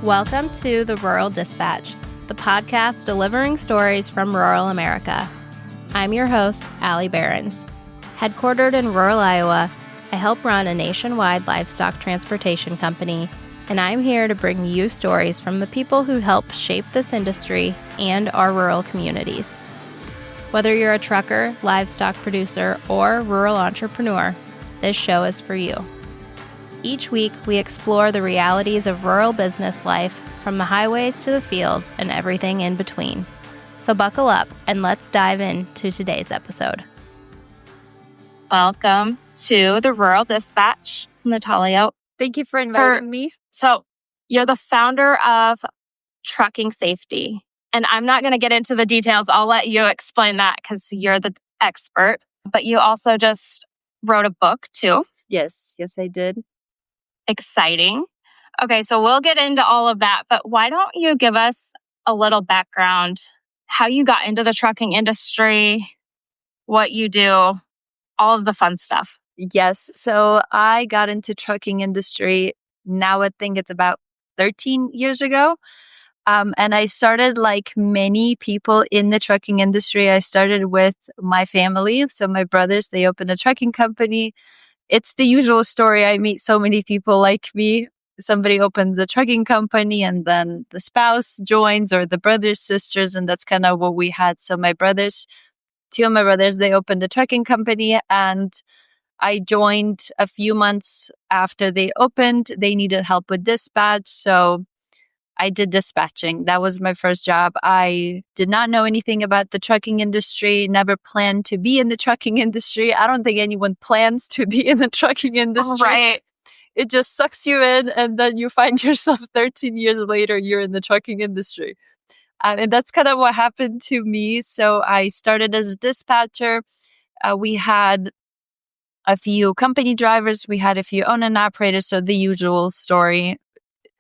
Welcome to the Rural Dispatch, the podcast delivering stories from rural America. I'm your host, Allie Behrens. Headquartered in rural Iowa, I help run a nationwide livestock transportation company, and I'm here to bring you stories from the people who help shape this industry and our rural communities. Whether you're a trucker, livestock producer, or rural entrepreneur, this show is for you. Each week, we explore the realities of rural business life, from the highways to the fields and everything in between. So buckle up and let's dive into today's episode. Welcome to the Rural Dispatch, Natalia. Thank you for inviting me. So you're the founder of Trucking Safety, and I'm not going to get into the details. I'll let you explain that because you're the expert. But you also just wrote a book too. Yes, I did. Exciting. Okay, so we'll get into all of that, but why don't you give us a little background, how you got into the trucking industry, what you do, all of the fun stuff. Yes, so I got into trucking industry, now I think it's about 13 years ago. And I started like many people in the trucking industry. I started with my family. So my brothers, they opened a trucking company. It's the usual story. I meet so many people like me. Somebody opens a trucking company and then the spouse joins, or the brothers, sisters, and that's kind of what we had. So two of my brothers, they opened a trucking company, and I joined a few months after they opened. They needed help with dispatch, so I did dispatching. That was my first job. I did not know anything about the trucking industry, never planned to be in the trucking industry. I don't think anyone plans to be in the trucking industry. Right. It just sucks you in, and then you find yourself 13 years later, you're in the trucking industry. And that's kind of what happened to me. So I started as a dispatcher. We had a few company drivers. We had a few own and operators. So the usual story.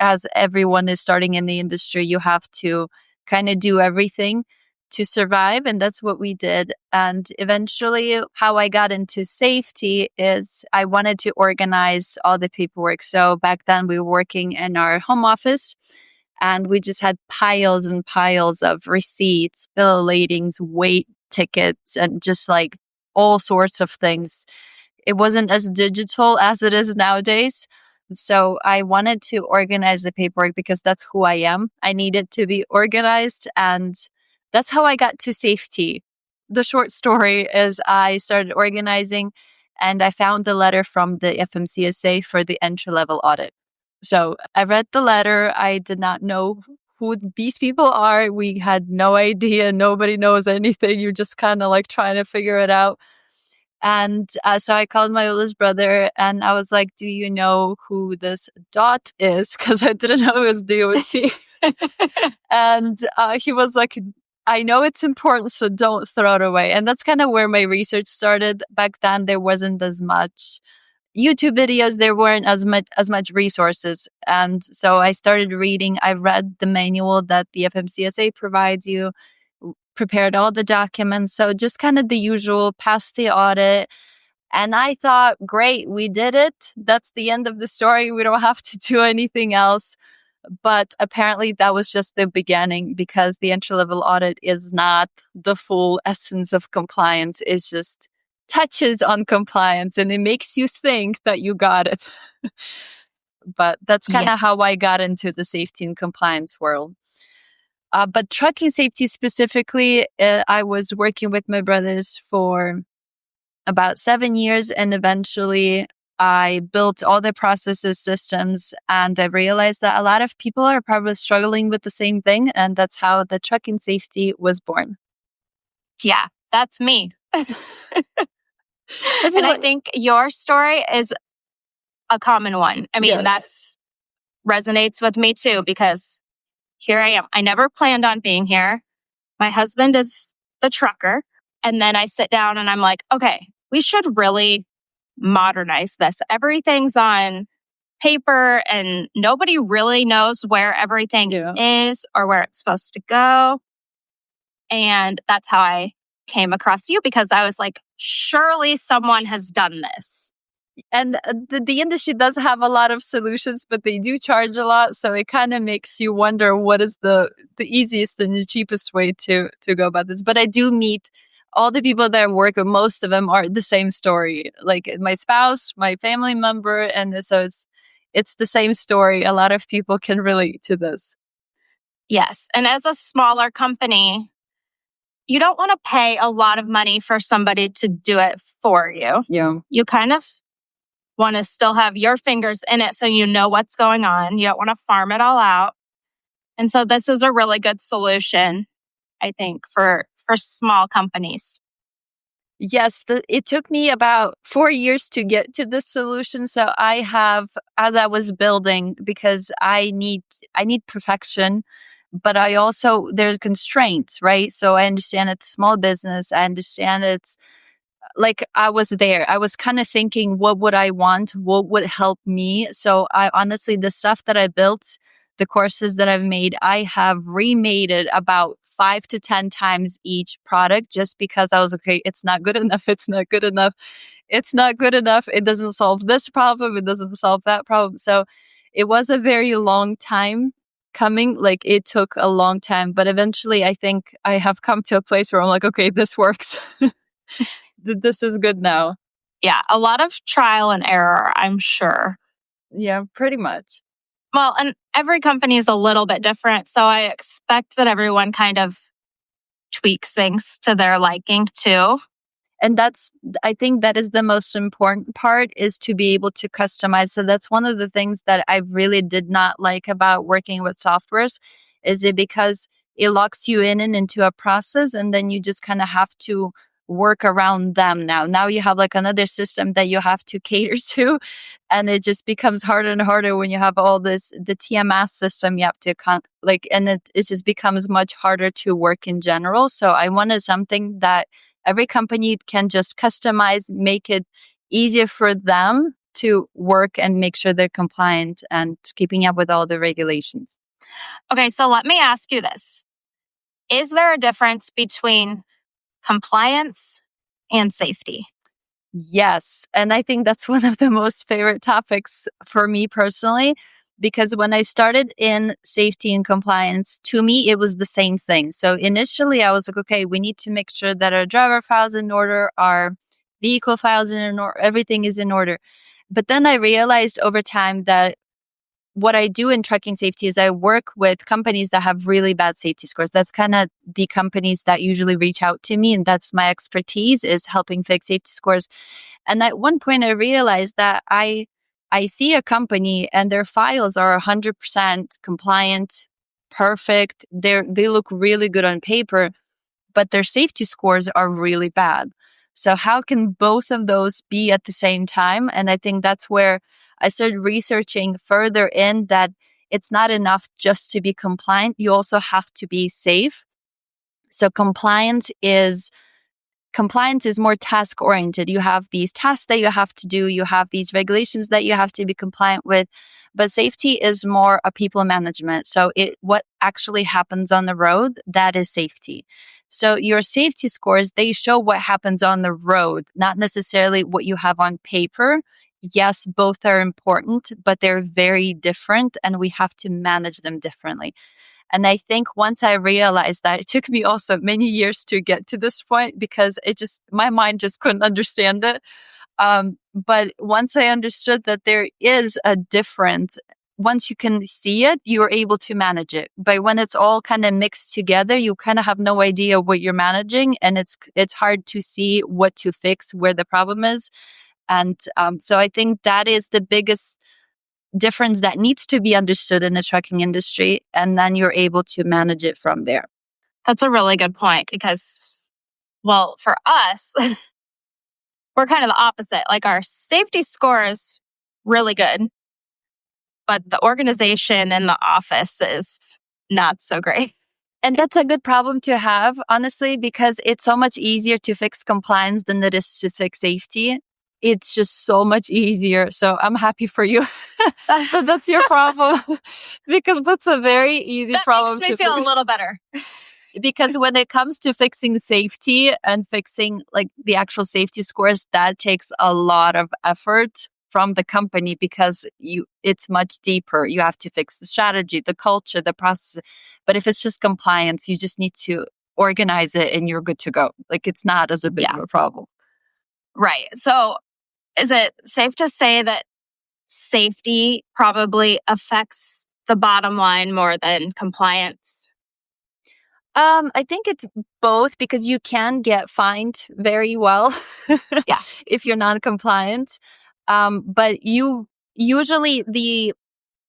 As everyone is starting in the industry, you have to kind of do everything to survive. And that's what we did. And eventually, how I got into safety is I wanted to organize all the paperwork. So back then, we were working in our home office, and we just had piles and piles of receipts, bill of ladings, weight tickets, and just like all sorts of things. It wasn't as digital as it is nowadays. So I wanted to organize the paperwork because that's who I am. I needed to be organized, and that's how I got to safety. The short story is I started organizing, and I found the letter from the FMCSA for the entry-level audit. So I read the letter. I did not know who these people are. We had no idea. Nobody knows anything. You're just kind of like trying to figure it out. And so I called my oldest brother, and I was like, do you know who this Dot is? Because I didn't know it was DOT. And he was like, I know it's important, so don't throw it away. And that's kind of where my research started. Back then, there wasn't as much YouTube videos. There weren't as much resources. And so I started reading. I read the manual that the FMCSA provides you, prepared all the documents. So just kind of the usual, passed the audit. And I thought, great, we did it. That's the end of the story. We don't have to do anything else. But apparently that was just the beginning, because the entry-level audit is not the full essence of compliance. It's just touches on compliance, and it makes you think that you got it. But that's kind of how I got into the safety and compliance world. But trucking safety specifically, I was working with my brothers for about 7 years, and eventually I built all the processes, systems, and I realized that a lot of people are probably struggling with the same thing, and that's how the Trucking Safety was born. Yeah, that's me. And I think your story is a common one. I mean, that's resonates with me too, because here I am. I never planned on being here. My husband is the trucker. And then I sit down and I'm like, okay, we should really modernize this. Everything's on paper and nobody really knows where everything is or where it's supposed to go. And that's how I came across you, because I was like, surely someone has done this. And the industry does have a lot of solutions, but they do charge a lot. So it kind of makes you wonder what is the easiest and the cheapest way to go about this. But I do meet all the people that I work with, most of them are the same story. Like my spouse, my family member, and so it's the same story. A lot of people can relate to this. Yes. And as a smaller company, you don't want to pay a lot of money for somebody to do it for you. Yeah. You kind of want to still have your fingers in it so you know what's going on. You don't want to farm it all out. And so this is a really good solution, I think, for small companies. Yes, it took me about 4 years to get to this solution. So I have, as I was building, because I need perfection, but I also, there's constraints, right? So I understand it's small business. I understand it's like I was there. I was kind of thinking, what would I want? What would help me? So I honestly, the stuff that I built, the courses that I've made, I have remade it about 5 to 10 times each product just because I was okay, it's not good enough. It's not good enough. It's not good enough. It doesn't solve this problem. It doesn't solve that problem. So it was a very long time coming. Like it took a long time, but eventually I think I have come to a place where I'm like, okay, this works. This is good now. Yeah, a lot of trial and error, I'm sure. Yeah, pretty much. Well, and every company is a little bit different. So I expect that everyone kind of tweaks things to their liking too. And I think that is the most important part, is to be able to customize. So that's one of the things that I really did not like about working with softwares, is it because it locks you in and into a process, and then you just kind of have to work around them now. Now you have like another system that you have to cater to, and it just becomes harder and harder when you have all this, the TMS system you have to and it just becomes much harder to work in general. So I wanted something that every company can just customize, make it easier for them to work and make sure they're compliant and keeping up with all the regulations. Okay, so let me ask you this. Is there a difference between compliance and safety? Yes. And I think that's one of the most favorite topics for me personally, because when I started in safety and compliance, to me, it was the same thing. So initially I was like, okay, we need to make sure that our driver files in order, our vehicle files in order, everything is in order. But then I realized over time that what I do in trucking safety is I work with companies that have really bad safety scores. That's kind of the companies that usually reach out to me, and that's my expertise, is helping fix safety scores. And at one point I realized that I see a company and their files are 100% compliant, perfect. They look really good on paper, but their safety scores are really bad. So how can both of those be at the same time? And I think that's where I started researching further in that it's not enough just to be compliant. You also have to be safe. So compliance is more task oriented. You have these tasks that you have to do. You have these regulations that you have to be compliant with, but safety is more a people management. So what actually happens on the road, that is safety. So your safety scores, they show what happens on the road, not necessarily what you have on paper. Yes, both are important, but they're very different and we have to manage them differently. And I think once I realized that, it took me also many years to get to this point because my mind just couldn't understand it. But once I understood that there is a difference, once you can see it, you're able to manage it. But when it's all kind of mixed together, you kind of have no idea what you're managing, and it's hard to see what to fix, where the problem is. And so I think that is the biggest difference that needs to be understood in the trucking industry, and then you're able to manage it from there. That's a really good point because, well, for us, we're kind of the opposite. Like our safety score is really good, but the organization in the office is not so great. And that's a good problem to have, honestly, because it's so much easier to fix compliance than it is to fix safety. It's just so much easier. So I'm happy for you. That's your problem because that's a very easy problem. That makes me feel a little better. Because when it comes to fixing safety and fixing like the actual safety scores, that takes a lot of effort from the company because it's much deeper. You have to fix the strategy, the culture, the process. But if it's just compliance, you just need to organize it and you're good to go. Like it's not as a big of a problem. Right. So is it safe to say that safety probably affects the bottom line more than compliance? I think it's both because you can get fined very well if you're non-compliant. But usually the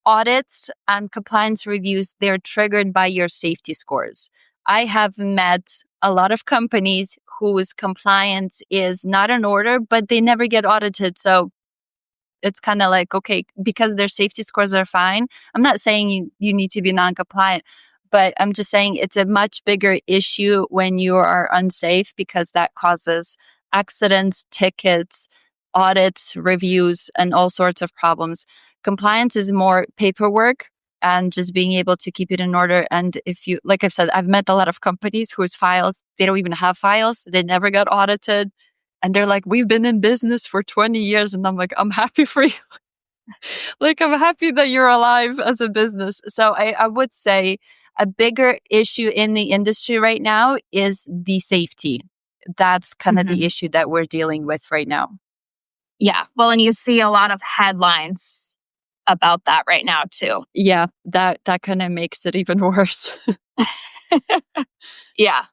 audits and compliance reviews, they're triggered by your safety scores. I have met a lot of companies whose compliance is not in order, but they never get audited. So it's kind of like, okay, because their safety scores are fine. I'm not saying you need to be non-compliant, but I'm just saying it's a much bigger issue when you are unsafe because that causes accidents, tickets, audits, reviews, and all sorts of problems. Compliance is more paperwork and just being able to keep it in order. And if you, like I've said, I've met a lot of companies whose files, they don't even have files. They never got audited. And they're like, we've been in business for 20 years. And I'm like, I'm happy for you. Like, I'm happy that you're alive as a business. So I would say a bigger issue in the industry right now is the safety. That's kind of the issue that we're dealing with right now. Yeah. Well, and you see a lot of headlines about that right now too. Yeah, that kind of makes it even worse. Yeah.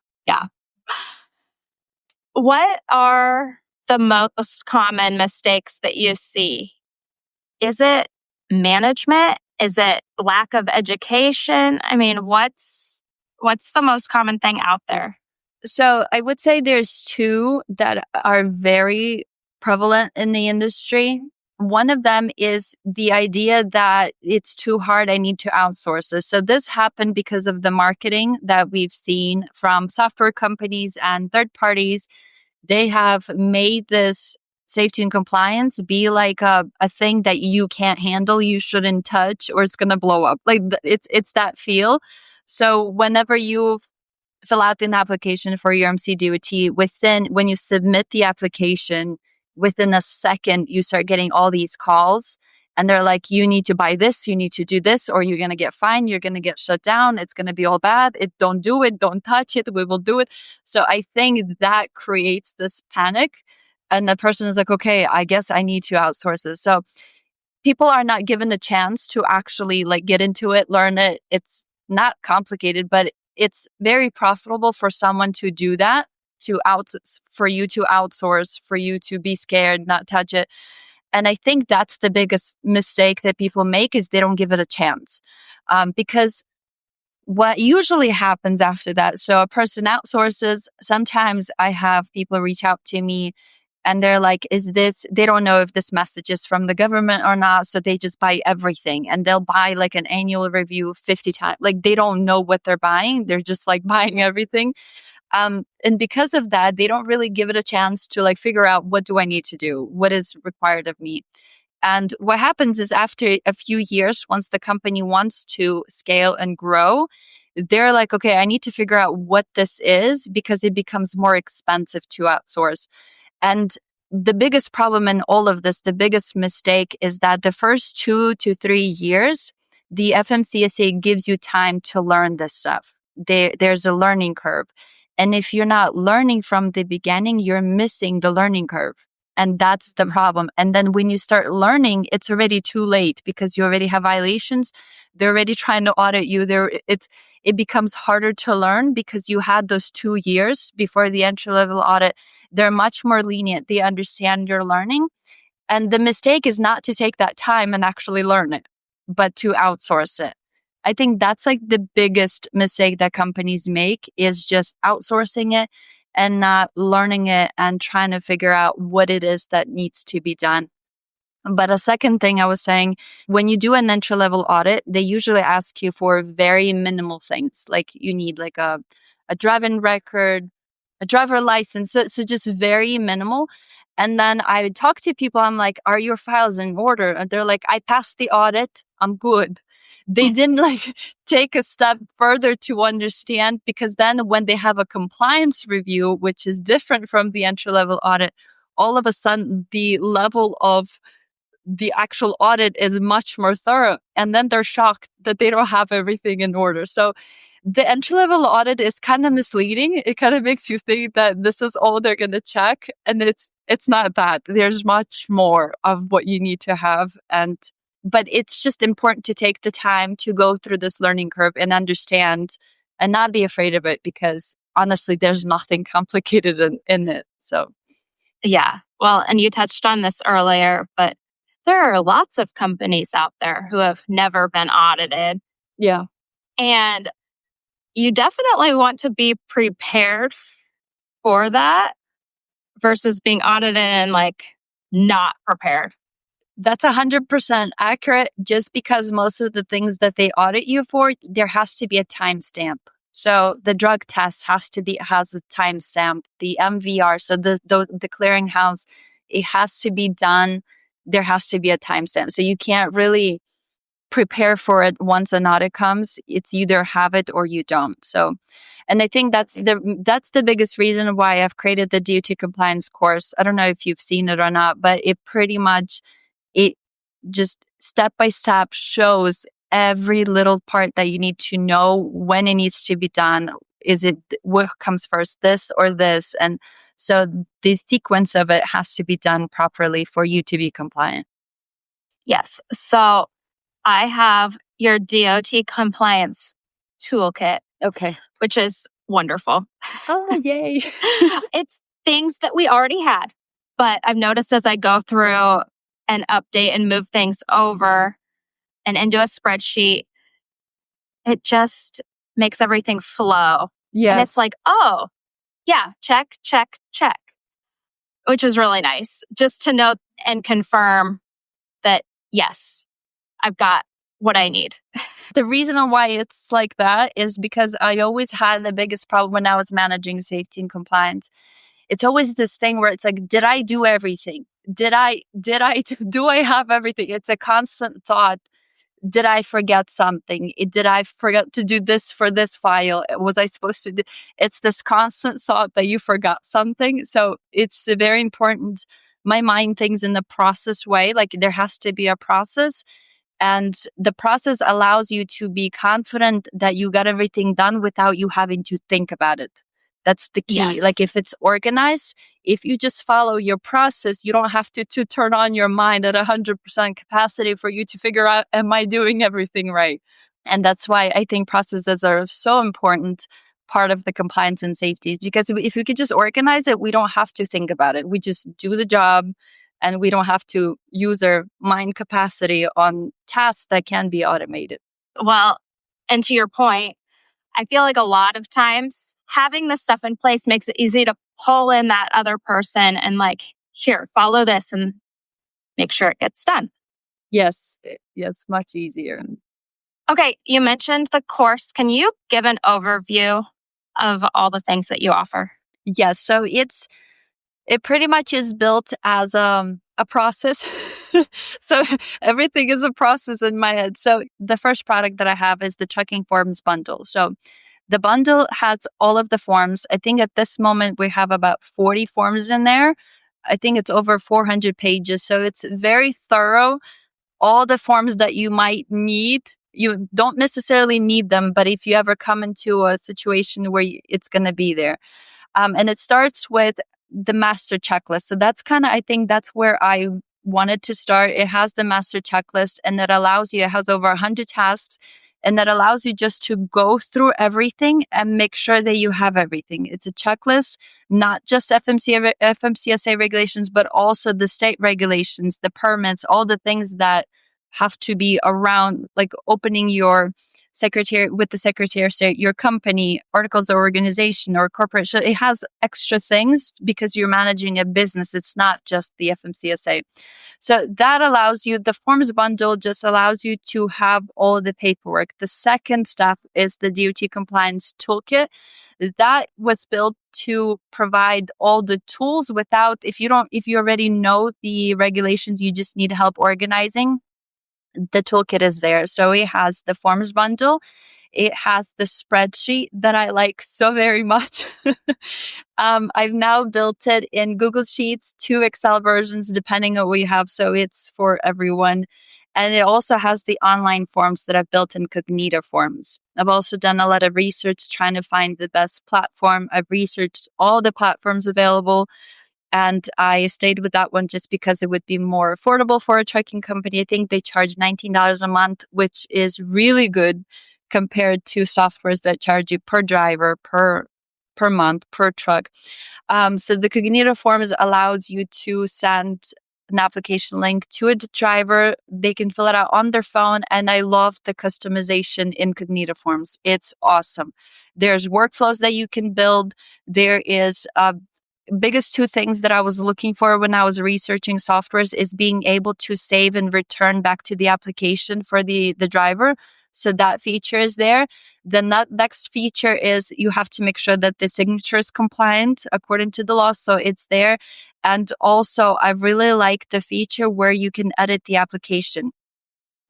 What are the most common mistakes that you see? Is it management? Is it lack of education? I mean, what's the most common thing out there? So I would say there's two that are very prevalent in the industry. One of them is the idea that it's too hard, I need to outsource it. So this happened because of the marketing that we've seen from software companies and third parties. They have made this safety and compliance be like a thing that you can't handle, you shouldn't touch, or it's going to blow up. Like it's that feel. So whenever you fill out an application for your MCDOT, when you submit the application, within a second, you start getting all these calls and they're like, you need to buy this, you need to do this, or you're going to get fined, you're going to get shut down, it's going to be all bad. Don't do it, don't touch it, we will do it. So I think that creates this panic. And the person is like, okay, I guess I need to outsource this. So people are not given the chance to actually like get into it, learn it. It's not complicated, but it's very profitable for someone to do that, for you to outsource, for you to be scared, not touch it. And I think that's the biggest mistake that people make is they don't give it a chance. Because what usually happens after that, so a person outsources, sometimes I have people reach out to me and they're like, they don't know if this message is from the government or not. So they just buy everything and they'll buy like an annual review 50 times. Like they don't know what they're buying. They're just like buying everything. And because of that, they don't really give it a chance to like figure out what do I need to do? What is required of me? And what happens is after a few years, once the company wants to scale and grow, they're like, okay, I need to figure out what this is because it becomes more expensive to outsource. And the biggest problem in all of this, the biggest mistake is that the first 2 to 3 years, the FMCSA gives you time to learn this stuff. There's a learning curve. And if you're not learning from the beginning, you're missing the learning curve. And that's the problem. And then when you start learning, it's already too late because you already have violations. They're already trying to audit you. It becomes harder to learn because you had those 2 years before the entry-level audit. They're much more lenient. They understand your learning. And the mistake is not to take that time and actually learn it, but to outsource it. I think that's like the biggest mistake that companies make is just outsourcing it and not learning it and trying to figure out what it is that needs to be done. But a second thing I was saying, when you do an entry-level audit, they usually ask you for very minimal things. Like you need like a driving record, a driver license. So just very minimal. And then I would talk to people. I'm like, are your files in order? And they're like, I passed the audit. I'm good. They didn't like take a step further to understand, because then when they have a compliance review, which is different from the entry-level audit, all of a sudden the level of the actual audit is much more thorough. And then they're shocked that they don't have everything in order. So the entry-level audit is kind of misleading. It kind of makes you think that this is all they're going to check. And it's not that. There's much more of what you need to have. But it's just important to take the time to go through this learning curve and understand and not be afraid of it, because honestly, there's nothing complicated in it. So, yeah. Well, and you touched on this earlier, but there are lots of companies out there who have never been audited. yeah. And you definitely want to be prepared for that versus being audited and not prepared. That's 100% accurate. Just because most of the things that they audit you for, there has to be a timestamp. So the drug test has a timestamp. The MVR, so the clearinghouse, it has to be done. There has to be a timestamp. So you can't really prepare for it once an audit comes. It's either have it or you don't. So, and I think that's the biggest reason why I've created the DOT compliance course. I don't know if you've seen it or not, but it just step by step shows every little part that you need to know, when it needs to be done. Is it what comes first, this or this? And so the sequence of it has to be done properly for you to be compliant. Yes. So I have your DOT compliance toolkit. Okay. Which is wonderful. Oh, yay. It's things that we already had, but I've noticed as I go through and update and move things over and into a spreadsheet, it just makes everything flow. Yeah. And it's like, oh, yeah, check, check, check, which is really nice. Just to note and confirm that, yes, I've got what I need. The reason why it's like that is because I always had the biggest problem when I was managing safety and compliance. It's always this thing where it's like, did I do everything? Do I have everything? It's a constant thought. Did I forget something? Did I forget to do this for this file? Was I supposed to do? It's this constant thought that you forgot something. So it's very important. My mind thinks in the process way, like there has to be a process. And the process allows you to be confident that you got everything done without you having to think about it. That's the key. Yes. Like if it's organized, if you just follow your process, you don't have to turn on your mind at 100% capacity for you to figure out, am I doing everything right? And that's why I think processes are so important part of the compliance and safety, because if we could just organize it, we don't have to think about it. We just do the job and we don't have to use our mind capacity on tasks that can be automated. Well, and to your point, I feel like a lot of times having this stuff in place makes it easy to pull in that other person and here, follow this and make sure it gets done. Yes, much easier. Okay, you mentioned the course. Can you give an overview of all the things that you offer? Yes, so it pretty much is built as a process. So everything is a process in my head. So the first product that I have is the Checking Forms bundle. So the bundle has all of the forms. I think at this moment we have about 40 forms in there. I think it's over 400 pages. So it's very thorough. All the forms that you might need, you don't necessarily need them, but if you ever come into a situation where it's going to be there. And it starts with the master checklist. So that's I think that's where I wanted to start. It has the master checklist and that allows you, it has over 100 tasks, and that allows you just to go through everything and make sure that you have everything. It's a checklist, not just FMCSA regulations, but also the state regulations, the permits, all the things that have to be around, like opening your secretary with the Secretary of State, your company, articles of organization or corporation. It has extra things because you're managing a business. It's not just the FMCSA. So that allows you, the forms bundle just allows you to have all the paperwork. The second step is the DOT compliance toolkit. That was built to provide all the tools without, if you already know the regulations, you just need help organizing. the toolkit is there. So it has the forms bundle. It has the spreadsheet that I like so very much. I've now built it in Google Sheets, 2 Excel versions, depending on what you have. So it's for everyone. And it also has the online forms that I've built in Cognita Forms. I've also done a lot of research trying to find the best platform. I've researched all the platforms available. And I stayed with that one just because it would be more affordable for a trucking company. I think they charge $19 a month, which is really good compared to softwares that charge you per driver, per month, per truck. So the Cognito Forms allows you to send an application link to a driver. They can fill it out on their phone. And I love the customization in Cognito Forms. It's awesome. There's workflows that you can build. There is biggest 2 things that I was looking for when I was researching softwares is being able to save and return back to the application for the driver. So that feature is there. The next feature is you have to make sure that the signature is compliant according to the law. So it's there. And also, I really like the feature where you can edit the application.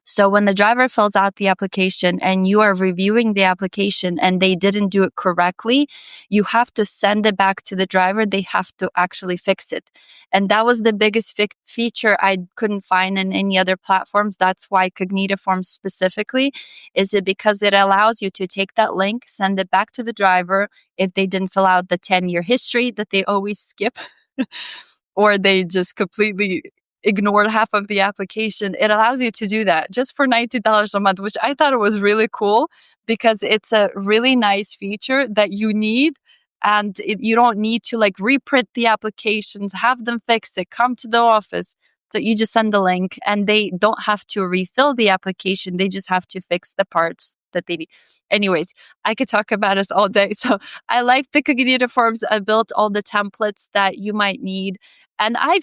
So when the driver fills out the application and you are reviewing the application and they didn't do it correctly, you have to send it back to the driver. They have to actually fix it. And that was the biggest feature I couldn't find in any other platforms. That's why Cognito Forms specifically is it because it allows you to take that link, send it back to the driver if they didn't fill out the 10-year history that they always skip or they just completely ignored half of the application. It allows you to do that just for $90 a month, which I thought it was really cool because it's a really nice feature that you need. And you don't need to like reprint the applications, have them fix it, come to the office. So you just send the link and they don't have to refill the application. They just have to fix the parts that they need. Anyways, I could talk about this all day. So I like the Cognito Forms. I built all the templates that you might need. And I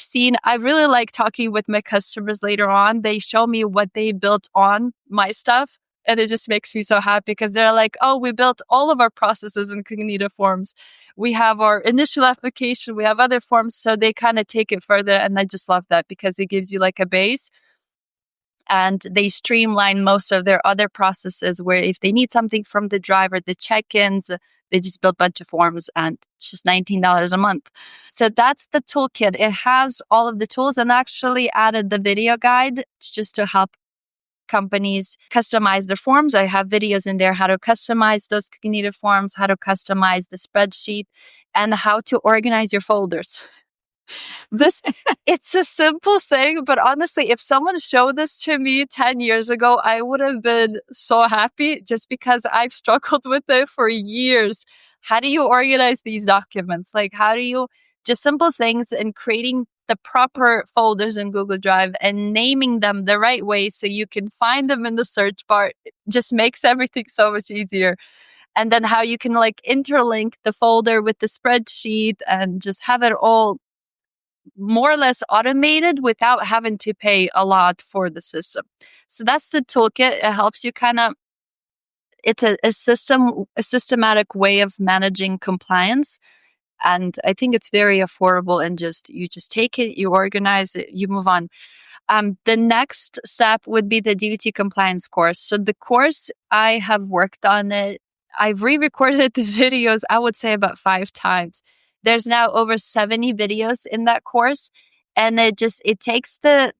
really like talking with my customers later on. They show me what they built on my stuff. And it just makes me so happy because they're like, oh, we built all of our processes in Cognito Forms. We have our initial application, we have other forms. So they kind of take it further. And I just love that because it gives you like a base. And they streamline most of their other processes where if they need something from the driver, the check-ins, they just build a bunch of forms and it's just $19 a month. So that's the toolkit. It has all of the tools and actually added the video guide just to help companies customize their forms. I have videos in there how to customize those Cognito Forms, how to customize the spreadsheet, and how to organize your folders. It's a simple thing, but honestly, if someone showed this to me 10 years ago, I would have been so happy just because I've struggled with it for years. How do you organize these documents? Like, how do you just simple things and creating the proper folders in Google Drive and naming them the right way so you can find them in the search bar just makes everything so much easier. And then how you can like interlink the folder with the spreadsheet and just have it all more or less automated without having to pay a lot for the system. So that's the toolkit. It helps you it's a systematic way of managing compliance. And I think it's very affordable and you just take it, you organize it, you move on. The next step would be the DVT compliance course. So the course, I have worked on it. I've re-recorded the videos, I would say about 5 times. There's now over 70 videos in that course. And it takes the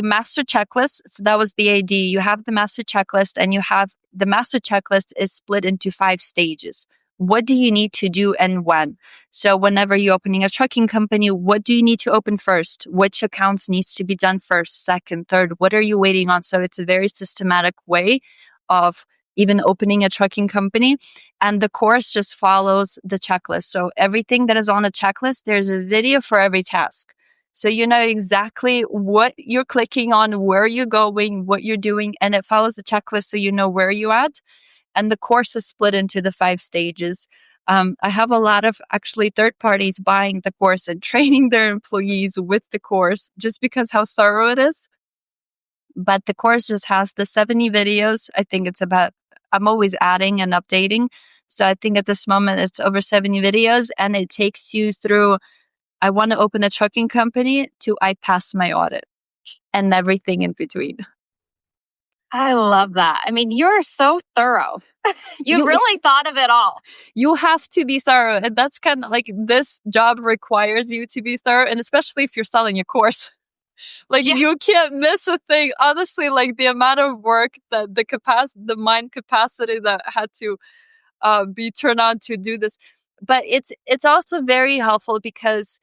master checklist. So that was the AD. You have the master checklist and the master checklist is split into 5 stages. What do you need to do and when? So whenever you're opening a trucking company, what do you need to open first? Which accounts needs to be done first, second, third? What are you waiting on? So it's a very systematic way of even opening a trucking company. And the course just follows the checklist. So everything that is on the checklist, there's a video for every task. So you know exactly what you're clicking on, where you're going, what you're doing, and it follows the checklist so you know where you're at. And the course is split into the 5 stages. I have a lot of actually third parties buying the course and training their employees with the course just because how thorough it is. But the course just has the 70 videos. I think I'm always adding and updating. So I think at this moment it's over 70 videos and it takes you through, I want to open a trucking company to I pass my audit and everything in between. I love that. I mean, you're so thorough. You really thought of it all. You have to be thorough. And that's kind of like this job requires you to be thorough. And especially if you're selling a course, like you can't miss a thing. Honestly, like the amount of work that the mind capacity that had to be turned on to do this. But it's also very helpful because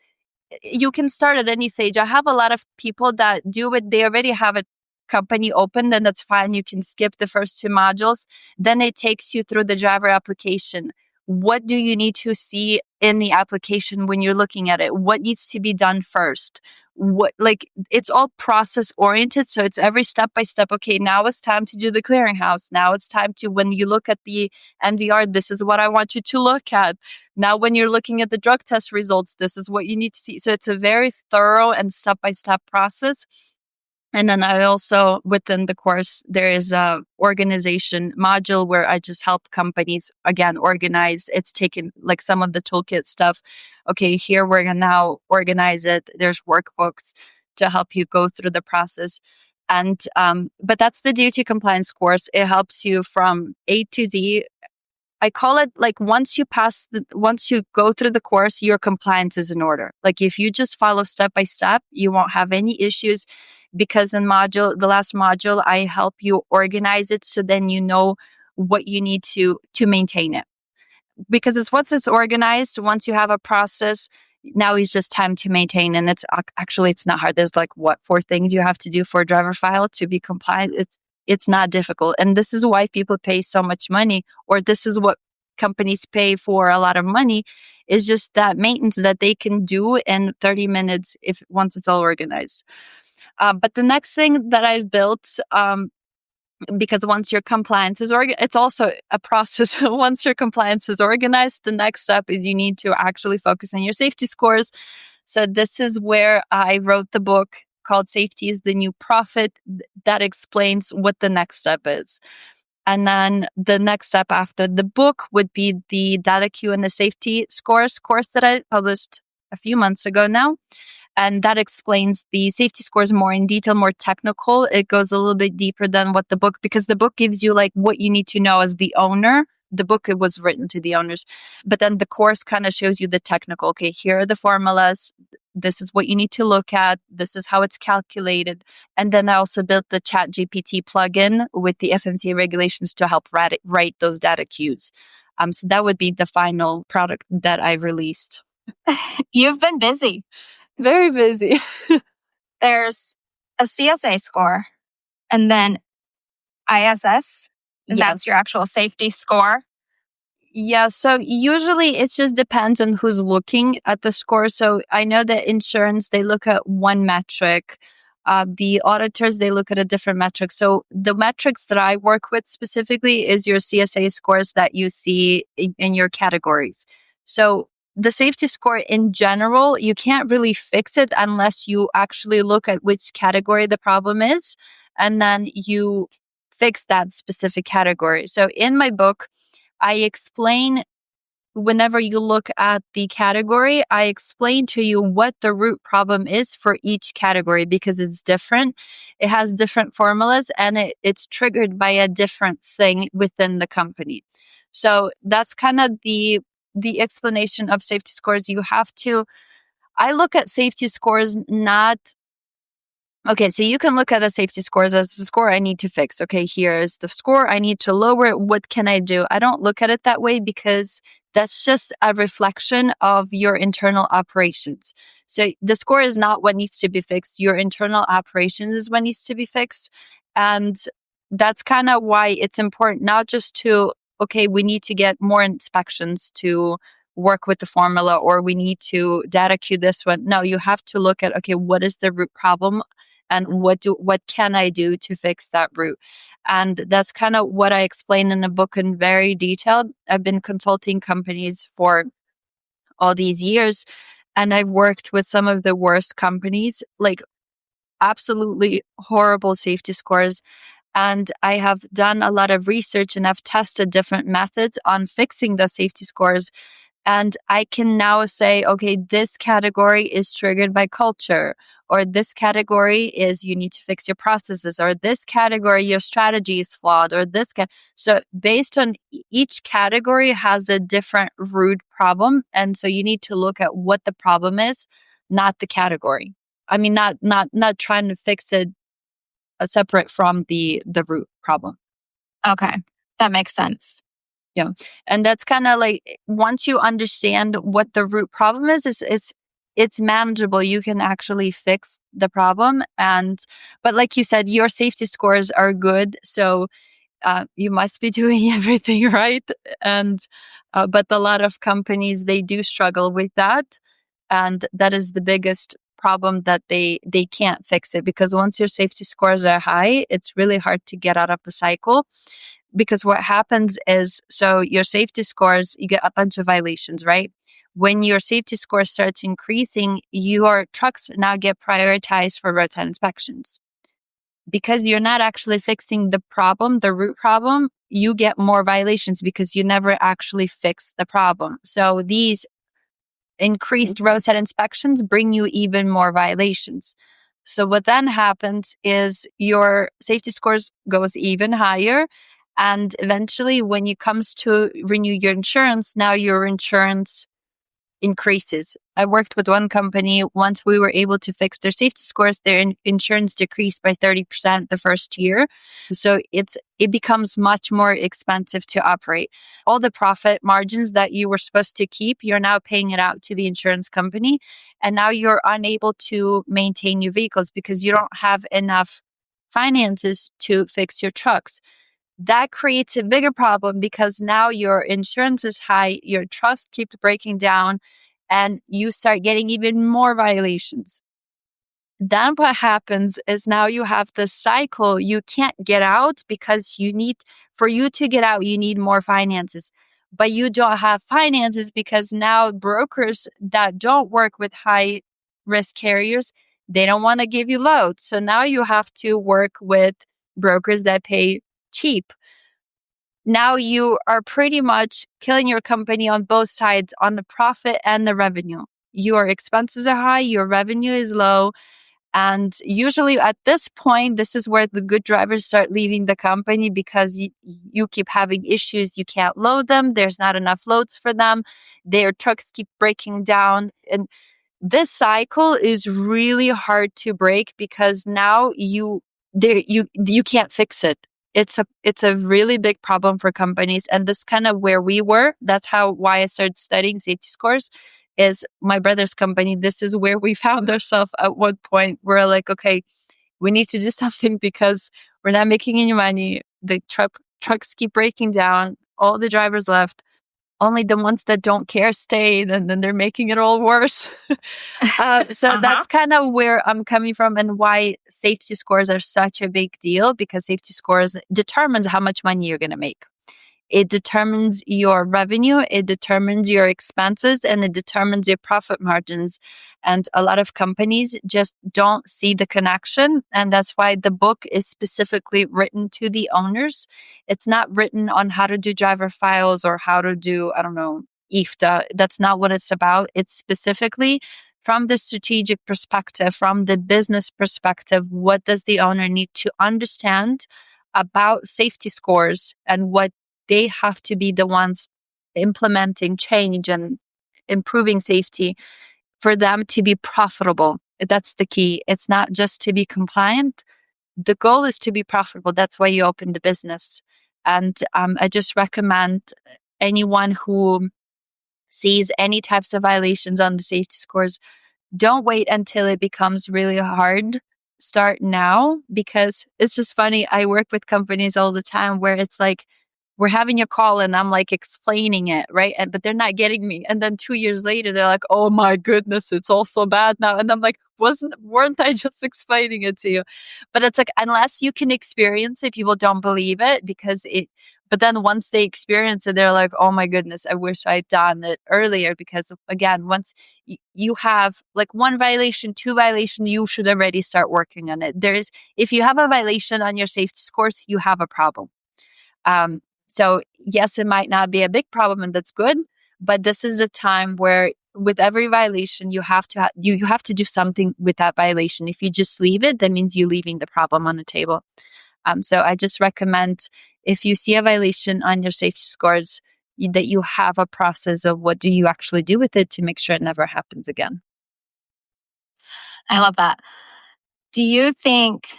you can start at any stage. I have a lot of people that do it. They already have a company open, then that's fine. You can skip the first two modules. Then it takes you through the driver application. What do you need to see in the application when you're looking at it? What needs to be done first? It's all process oriented. So it's every step by step. Okay, now it's time to do the clearinghouse. Now it's time to, when you look at the MVR, this is what I want you to look at. Now, when you're looking at the drug test results, this is what you need to see. So it's a very thorough and step by step process. And then I also, within the course, there is a organization module where I just help companies, again, organize. It's taken like some of the toolkit stuff. Okay, here we're going to now organize it. There's workbooks to help you go through the process. And, but that's the DOT compliance course. It helps you from A to Z. I call it like once you go through the course, your compliance is in order. Like if you just follow step by step, you won't have any issues, because in the last module, I help you organize it. So then you know what you need to maintain it, because once it's organized, once you have a process, now it's just time to maintain. And it's not hard. There's like 4 things you have to do for a driver file to be compliant. It's not difficult. And this is why people pay so much money, or this is what companies pay for a lot of money, is just that maintenance that they can do in 30 minutes once it's all organized. But the next thing that I've built, because once your compliance is it's also a process. Once your compliance is organized, the next step is you need to actually focus on your safety scores. So this is where I wrote the book called Safety is the New Profit, that explains what the next step is. And then the next step after the book would be the DataQ and the Safety Scores course that I published a few months ago now. And that explains the safety scores more in detail, more technical. It goes a little bit deeper than what the book, because the book gives you like what you need to know as the owner. The book, it was written to the owners, but then the course kind of shows you the technical. Okay, here are the formulas. This is what you need to look at. This is how it's calculated. And then I also built the ChatGPT plugin with the FMCA regulations to help write those data queues. So that would be the final product that I released. You've been busy. Very busy. There's a CSA score and then ISS. And that's your actual safety score. Yeah, so usually it just depends on who's looking at the score. So I know that insurance, they look at one metric. The auditors, they look at a different metric. So the metrics that I work with specifically is your CSA scores that you see in your categories. So the safety score in general, you can't really fix it unless you actually look at which category the problem is, and then you fix that specific category. So in my book, I explain, whenever you look at the category, I explain to you what the root problem is for each category, because it's different. It has different formulas, and it's triggered by a different thing within the company. So that's kind of the explanation of safety scores. I look at safety scores not, okay, so you can look at a safety scores as a score I need to fix. Okay, here is the score I need to lower it. What can I do? I don't look at it that way, because that's just a reflection of your internal operations. So the score is not what needs to be fixed. Your internal operations is what needs to be fixed. And that's kind of why it's important not just to, okay, we need to get more inspections to work with the formula, or we need to data queue this one. No, you have to look at, okay, what is the root problem? And what can I do to fix that root? And that's kind of what I explain in the book in very detail. I've been consulting companies for all these years, and I've worked with some of the worst companies, like absolutely horrible safety scores. And I have done a lot of research, and I've tested different methods on fixing the safety scores. And I can now say, okay, this category is triggered by culture, or this category is you need to fix your processes, or this category, your strategy is flawed, or so based on each category has a different root problem. And so you need to look at what the problem is, not the category. I mean, not trying to fix it separate from the root problem. Okay. That makes sense. Yeah. And that's kind of like, once you understand what the root problem is, it's manageable. You can actually fix the problem. But like you said, your safety scores are good. So you must be doing everything right. But a lot of companies, they do struggle with that. And that is the biggest problem, that they can't fix it, because once your safety scores are high, it's really hard to get out of the cycle. Because what happens is, so your safety scores, you get a bunch of violations, right? When your safety score starts increasing, your trucks now get prioritized for roadside inspections. Because you're not actually fixing the problem, the root problem, you get more violations because you never actually fix the problem. So these increased roadside inspections bring you even more violations. So what then happens is your safety scores goes even higher. And eventually, when it comes to renew your insurance, now your insurance increases. I worked with one company. Once we were able to fix their safety scores, their insurance decreased by 30% the first year. So it becomes much more expensive to operate. All the profit margins that you were supposed to keep, you're now paying it out to the insurance company. And now you're unable to maintain your vehicles because you don't have enough finances to fix your trucks. That creates a bigger problem because now your insurance is high, your trucks keep breaking down, and you start getting even more violations. Then what happens is now you have this cycle you can't get out, because for you to get out, you need more finances. But you don't have finances because now brokers that don't work with high risk carriers, they don't want to give you loads. So now you have to work with brokers that pay cheap. Now you are pretty much killing your company on both sides, on the profit and the revenue. Your expenses are high, your revenue is low. And usually at this point, this is where the good drivers start leaving the company, because you keep having issues. You can't load them. There's not enough loads for them. Their trucks keep breaking down. And this cycle is really hard to break, because now you can't fix it. It's a really big problem for companies, and this kind of where we were. That's why I started studying safety scores. Is my brother's company. This is where we found ourselves at one point. We're like, okay, we need to do something because we're not making any money. The trucks keep breaking down. All the drivers left. Only the ones that don't care stayed, and then they're making it all worse. So that's kind of where I'm coming from, and why safety scores are such a big deal, because safety scores determines how much money you're going to make. It determines your revenue, it determines your expenses, and it determines your profit margins. And a lot of companies just don't see the connection. And that's why the book is specifically written to the owners. It's not written on how to do driver files or how to do, I don't know, IFTA. That's not what it's about. It's specifically from the strategic perspective, from the business perspective. What does the owner need to understand about safety scores, and what they have to be the ones implementing change and improving safety for them to be profitable. That's the key. It's not just to be compliant. The goal is to be profitable. That's why you open the business. And I just recommend anyone who sees any types of violations on the safety scores, don't wait until it becomes really hard. Start now, because it's just funny. I work with companies all the time where it's like, we're having a call and I'm like explaining it, right? But they're not getting me. And then 2 years later, they're like, oh my goodness, it's all so bad now. And I'm like, weren't I just explaining it to you? But it's like, unless you can experience it, people don't believe it, but then once they experience it, they're like, oh my goodness, I wish I'd done it earlier. Because again, once you have like one violation, two violation, you should already start working on it. If you have a violation on your safety scores, you have a problem. So yes, it might not be a big problem, and that's good, but this is the time where with every violation, you have to you have to do something with that violation. If you just leave it, that means you're leaving the problem on the table. So I just recommend, if you see a violation on your safety scores, that you have a process of what do you actually do with it to make sure it never happens again. I love that. Do you think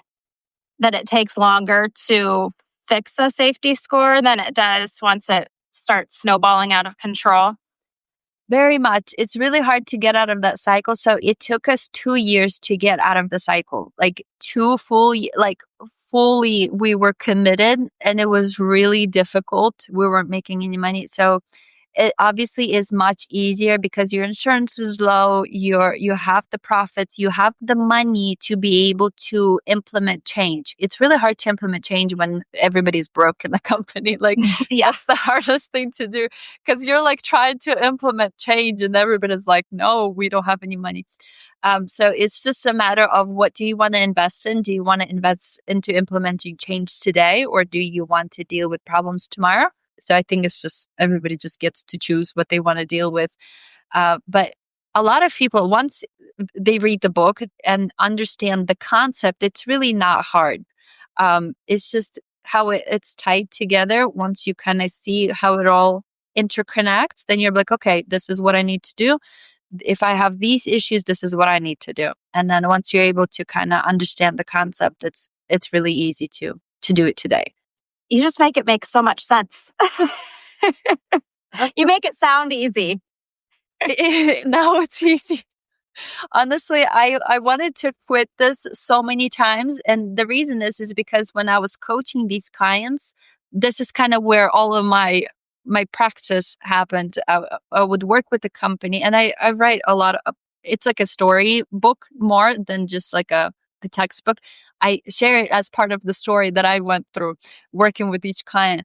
that it takes longer to fix a safety score than it does once it starts snowballing out of control? Very much. It's really hard to get out of that cycle. So it took us 2 years to get out of the cycle. Like fully we were committed, and it was really difficult. We weren't making any money. So it obviously is much easier because your insurance is low, you have the profits, you have the money to be able to implement change. It's really hard to implement change when everybody's broke in the company. Like that's the hardest thing to do, because you're like trying to implement change and everybody's like, no, we don't have any money. So it's just a matter of, what do you want to invest in? Do you want to invest into implementing change today, or do you want to deal with problems tomorrow? So I think it's just, everybody just gets to choose what they want to deal with. But a lot of people, once they read the book and understand the concept, it's really not hard. It's just how it's tied together. Once you kind of see how it all interconnects, then you're like, okay, this is what I need to do. If I have these issues, this is what I need to do. And then once you're able to kind of understand the concept, it's really easy to do it today. You just make it make so much sense. You make it sound easy. Now it's easy. Honestly, I wanted to quit this so many times. And the reason is because when I was coaching these clients, this is kind of where all of my practice happened. I would work with the company, and I write a lot of, it's like a story book more than just like the textbook. I share it as part of the story that I went through working with each client.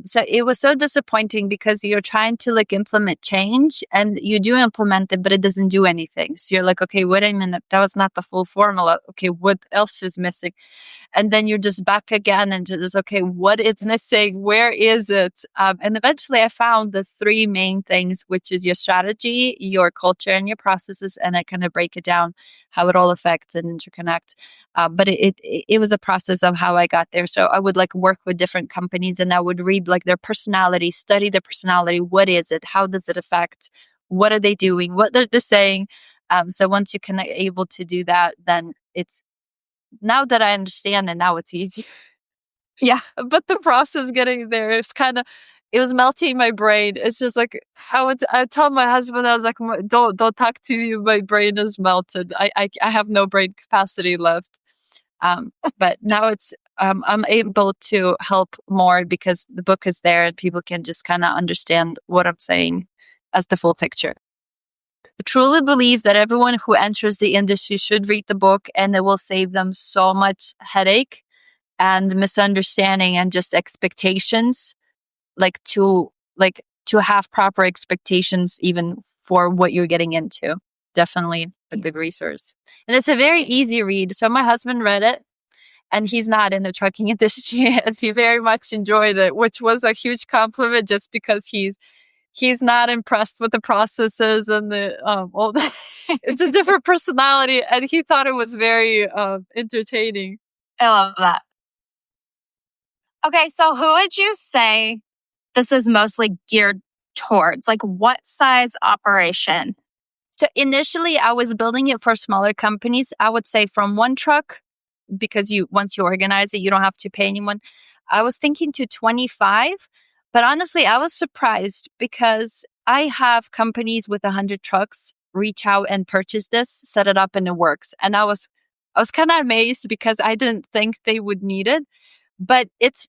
So it was so disappointing because you're trying to like implement change, and you do implement it, but it doesn't do anything. So you're like, okay, wait a minute, that was not the full formula. Okay, what else is missing? And then you're just back again and just, okay, what is missing? Where is it? And eventually I found the 3 main things, which is your strategy, your culture, and your processes. And I kind of break it down, how it all affects and interconnects. But it was a process of how I got there. So I would like work with different companies, and I would read like their personality, study their personality. What is it? How does it affect? What are they doing? What are they saying? So once you can able to do that, then it's, now that I understand, and now it's easy. Yeah. But the process getting there, it's kind of, it was melting my brain. It's just like, I told my husband, I was like, don't talk to me. My brain is melted. I have no brain capacity left. But now it's, I'm able to help more because the book is there and people can just kind of understand what I'm saying as the full picture. I truly believe that everyone who enters the industry should read the book, and it will save them so much headache and misunderstanding and just expectations, to have proper expectations even for what you're getting into. Definitely a good resource. And it's a very easy read. So my husband read it, and he's not in the trucking industry, and he very much enjoyed it, which was a huge compliment, just because he's not impressed with the processes and the all that. It's a different personality, and he thought it was very entertaining. I love that. Okay, so who would you say this is mostly geared towards? Like, what size operation? So initially, I was building it for smaller companies. I would say from 1 truck, because once you organize it, you don't have to pay anyone. I was thinking to 25. But honestly, I was surprised because I have companies with 100 trucks reach out and purchase this, set it up, and it works. And I was kind of amazed because I didn't think they would need it, but it's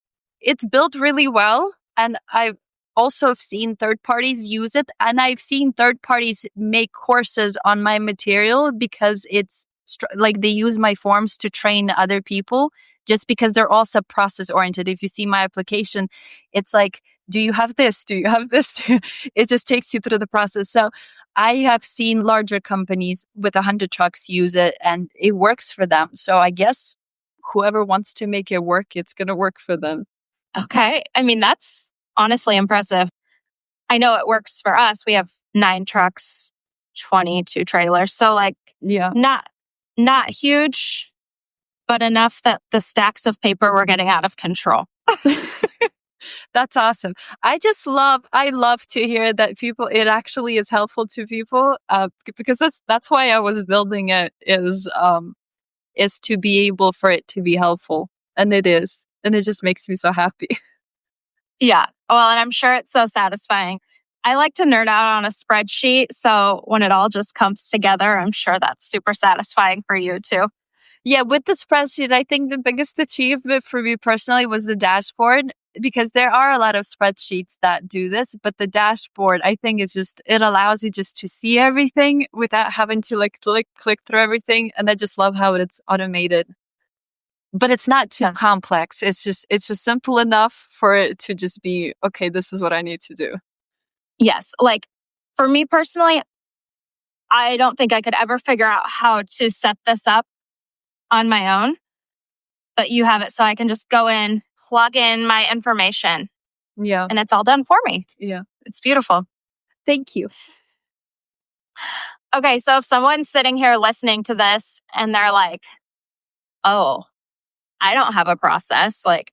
built really well. And I've also seen third parties use it, and I've seen third parties make courses on my material because it's like they use my forms to train other people, just because they're also process oriented. If you see my application, it's like, do you have this? Do you have this? It just takes you through the process. So I have seen larger companies with 100 trucks use it, and it works for them. So I guess whoever wants to make it work, it's going to work for them. Okay. I mean, that's honestly impressive. I know it works for us. We have 9 trucks 22 trailers. So like Yeah. not huge, but enough that the stacks of paper were getting out of control. That's awesome. I love to hear that it actually is helpful to people, because that's why I was building it, is to be able for it to be helpful. And it is. And it just makes me so happy. Yeah. Well, and I'm sure it's so satisfying. I like to nerd out on a spreadsheet. So when it all just comes together, I'm sure that's super satisfying for you too. Yeah, with the spreadsheet, I think the biggest achievement for me personally was the dashboard, because there are a lot of spreadsheets that do this, but the dashboard, I think, it allows you just to see everything without having to like click through everything. And I just love how it's automated. But it's not too complex. It's just simple enough for it to just be, okay, this is what I need to do. Yes. Like for me personally, I don't think I could ever figure out how to set this up on my own, but you have it so I can just go in, plug in my information, Yeah. and it's all done for me. Yeah. It's beautiful. Thank you. Okay, so if someone's sitting here listening to this and they're like, oh, I don't have a process, like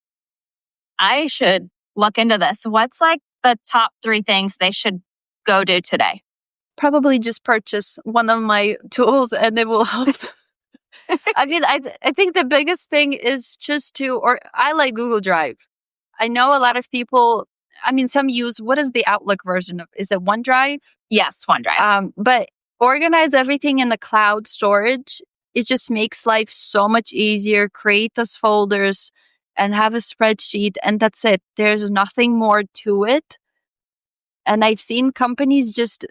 I should look into this. What's like the top 3 things they should go do today? Probably just purchase one of my tools and it will help. I mean, I think the biggest thing is just I like Google Drive. I know a lot of people, I mean, some use, what is the Outlook version of, is it OneDrive? Yes, OneDrive. But organize everything in the cloud storage. It just makes life so much easier. Create those folders and have a spreadsheet, and that's it. There's nothing more to it. And I've seen companies just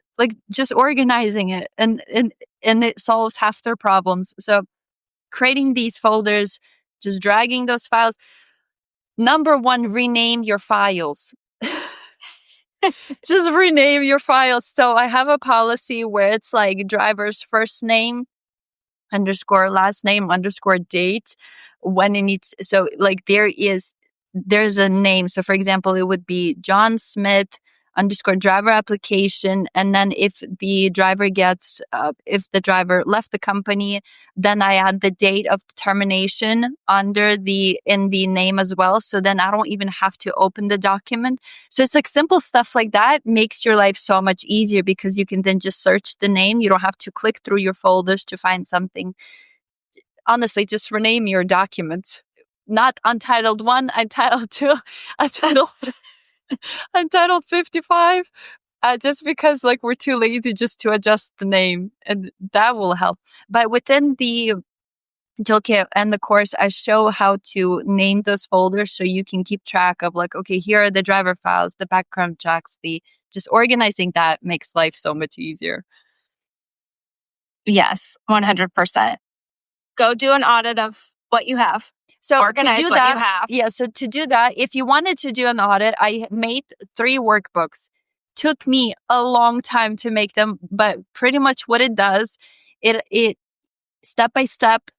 organizing it, and it solves half their problems. So creating these folders, just dragging those files. Number 1, rename your files. Just rename your files. So I have a policy where it's like driver's first name _ last name _ date when it needs. So like there's a name. So for example, it would be John Smith _ driver application. And then if the driver left the company, then I add the date of termination in the name as well. So then I don't even have to open the document. So it's like simple stuff like that makes your life so much easier, because you can then just search the name. You don't have to click through your folders to find something. Honestly, just rename your documents. Not Untitled 1, Untitled 2, Untitled 55, just because like we're too lazy just to adjust the name, and that will help. But within the toolkit and the course, I show how to name those folders so you can keep track of like, okay, here are the driver files, the background checks, just organizing that makes life so much easier. Yes, 100%. Go do an audit of what you have. So organize to do what that, you have. Yeah, so to do that, if you wanted to do an audit, I made 3 workbooks. Took me a long time to make them, but pretty much what it does, it step by step,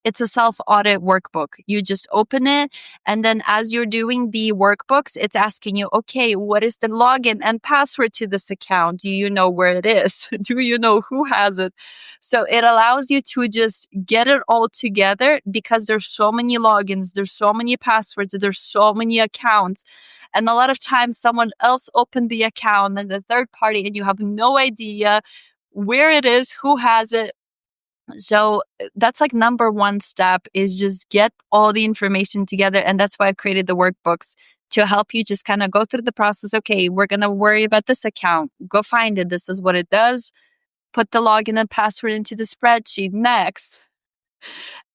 it's a self-audit workbook. You just open it, and then as you're doing the workbooks, it's asking you, okay, what is the login and password to this account? Do you know where it is? Do you know who has it? So it allows you to just get it all together, because there's so many logins, there's so many passwords, there's so many accounts. And a lot of times someone else opened the account and the third party, and you have no idea where it is, who has it. So that's like number 1 step, is just get all the information together. And that's why I created the workbooks, to help you just kind of go through the process. Okay, we're going to worry about this account. Go find it. This is what it does. Put the login and password into the spreadsheet. Next.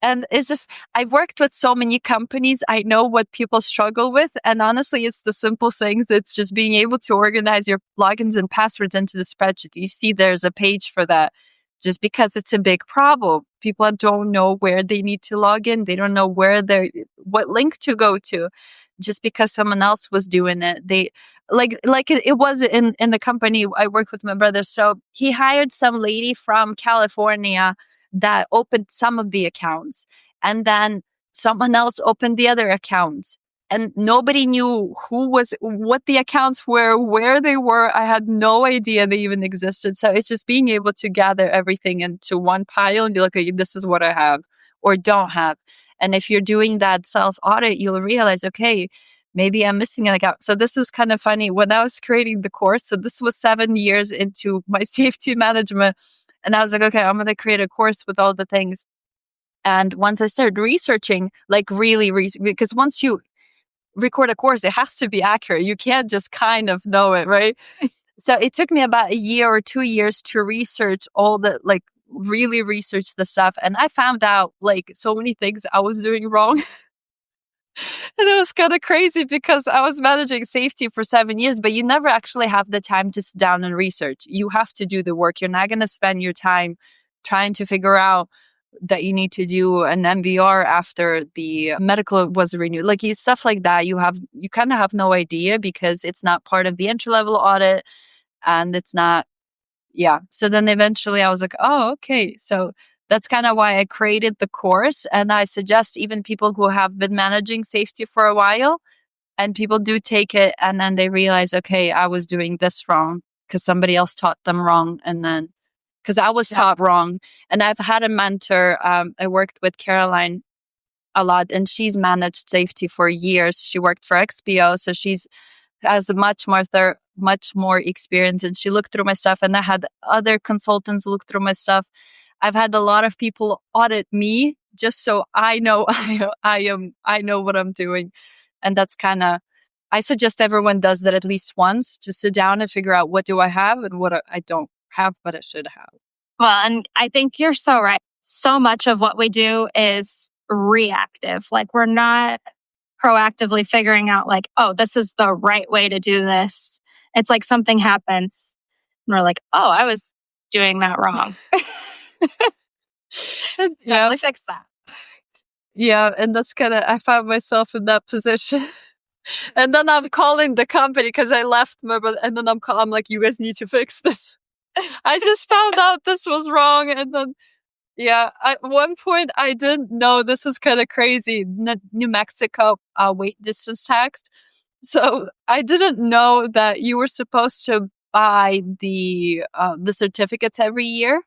And it's just, I've worked with so many companies. I know what people struggle with. And honestly, it's the simple things. It's just being able to organize your logins and passwords into the spreadsheet. You see, there's a page for that. Just because it's a big problem. People don't know where they need to log in. They don't know what link to go to. Just because someone else was doing it. They it was in the company I work with my brother. So he hired some lady from California that opened some of the accounts. And then someone else opened the other accounts. And nobody knew what the accounts were, where they were. I had no idea they even existed. So it's just being able to gather everything into one pile and be like, okay, this is what I have or don't have. And if you're doing that self-audit, you'll realize, okay, maybe I'm missing an account. So this was kind of funny when I was creating the course. So this was 7 years into my safety management. And I was like, okay, I'm going to create a course with all the things. And once I started researching, like really, because once you record a course, it has to be accurate. You can't just kind of know it, right? So it took me about a year or 2 years to research all the, like really research the stuff. And I found out like so many things I was doing wrong. And it was kind of crazy because I was managing safety for 7 years, but you never actually have the time to sit down and research. You have to do the work. You're not going to spend your time trying to figure out that you need to do an MVR after the medical was renewed, like stuff like that. You kind of have no idea because it's not part of the entry level audit, and it's not. Yeah. So then eventually I was like, oh, okay. So that's kind of why I created the course, and I suggest even people who have been managing safety for a while, and people do take it, and then they realize, okay, I was doing this wrong because somebody else taught them wrong, and then. Because I was taught wrong. And I've had a mentor. I worked with Caroline a lot, and she's managed safety for years. She worked for XPO, so she's has much more experience. And she looked through my stuff, and I had other consultants look through my stuff. I've had a lot of people audit me just so I know I know what I'm doing, and that's kind of. I suggest everyone does that at least once. Just sit down and figure out what do I have and what I don't have, but I should have. Well, and I think you're so right. So much of what we do is reactive. Like we're not proactively figuring out like, oh, this is the right way to do this. It's like something happens and we're like, oh, I was doing that wrong. Yeah. Let's fix that. Yeah. And that's I found myself in that position. And then I'm calling the company because I left my brother, and then I'm like, you guys need to fix this. I just found out this was wrong. And then, at one point I didn't know, this was kind of crazy. New Mexico weight distance tax. So I didn't know that you were supposed to buy the certificates every year.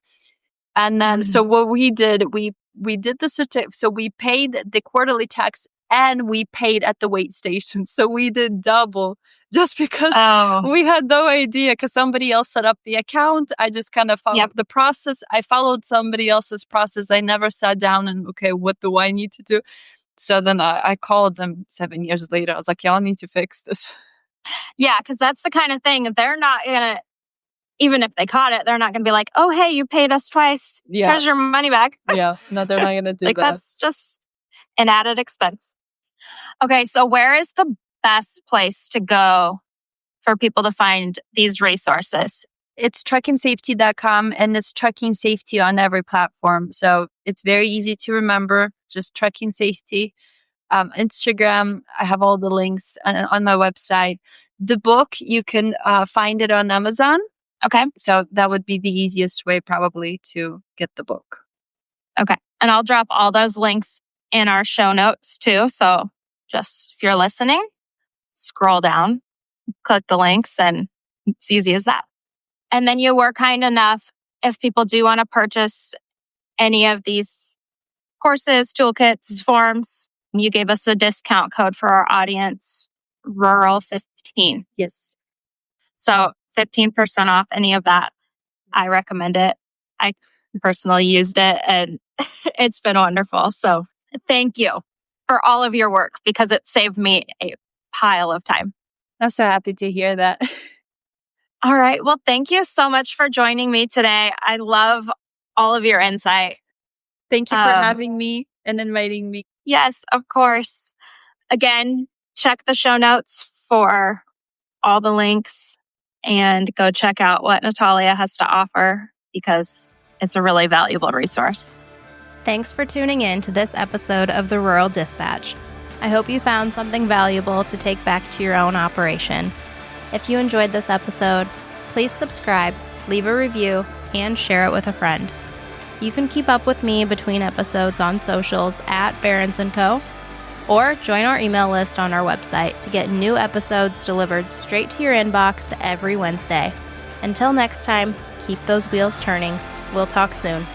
And then, so what we did, we did the certificate. So we paid the quarterly tax and we paid at the weight station. So we did double just because we had no idea because somebody else set up the account. I just kind of followed the process. I followed somebody else's process. I never sat down and, okay, what do I need to do? So then I called them 7 years later. I was like, y'all need to fix this. Yeah, because that's the kind of thing they're not going to, even if they caught it, they're not going to be like, oh, hey, you paid us twice. Yeah. Here's your money back. Yeah, no, they're not going to do like, that. That's just an added expense. Okay, so where is the best place to go for people to find these resources? It's truckingsafety.com, and it's Trucking Safety on every platform. So it's very easy to remember, just Trucking Safety. Instagram, I have all the links on my website. The book, you can find it on Amazon. Okay. So that would be the easiest way probably to get the book. Okay. And I'll drop all those links in our show notes too. So just if you're listening, scroll down, click the links, and it's easy as that. And then you were kind enough, if people do want to purchase any of these courses, toolkits, forms, you gave us a discount code for our audience, Rural15. Yes. So 15% off any of that. I recommend it. I personally used it and it's been wonderful. So thank you for all of your work because it saved me a pile of time. I'm so happy to hear that. All right. Well, thank you so much for joining me today. I love all of your insight. Thank you for having me and inviting me. Yes, of course. Again, check the show notes for all the links and go check out what Natalia has to offer because it's a really valuable resource. Thanks for tuning in to this episode of the Rural Dispatch. I hope you found something valuable to take back to your own operation. If you enjoyed this episode, please subscribe, leave a review, and share it with a friend. You can keep up with me between episodes on socials at Behrens & Co. Or join our email list on our website to get new episodes delivered straight to your inbox every Wednesday. Until next time, keep those wheels turning. We'll talk soon.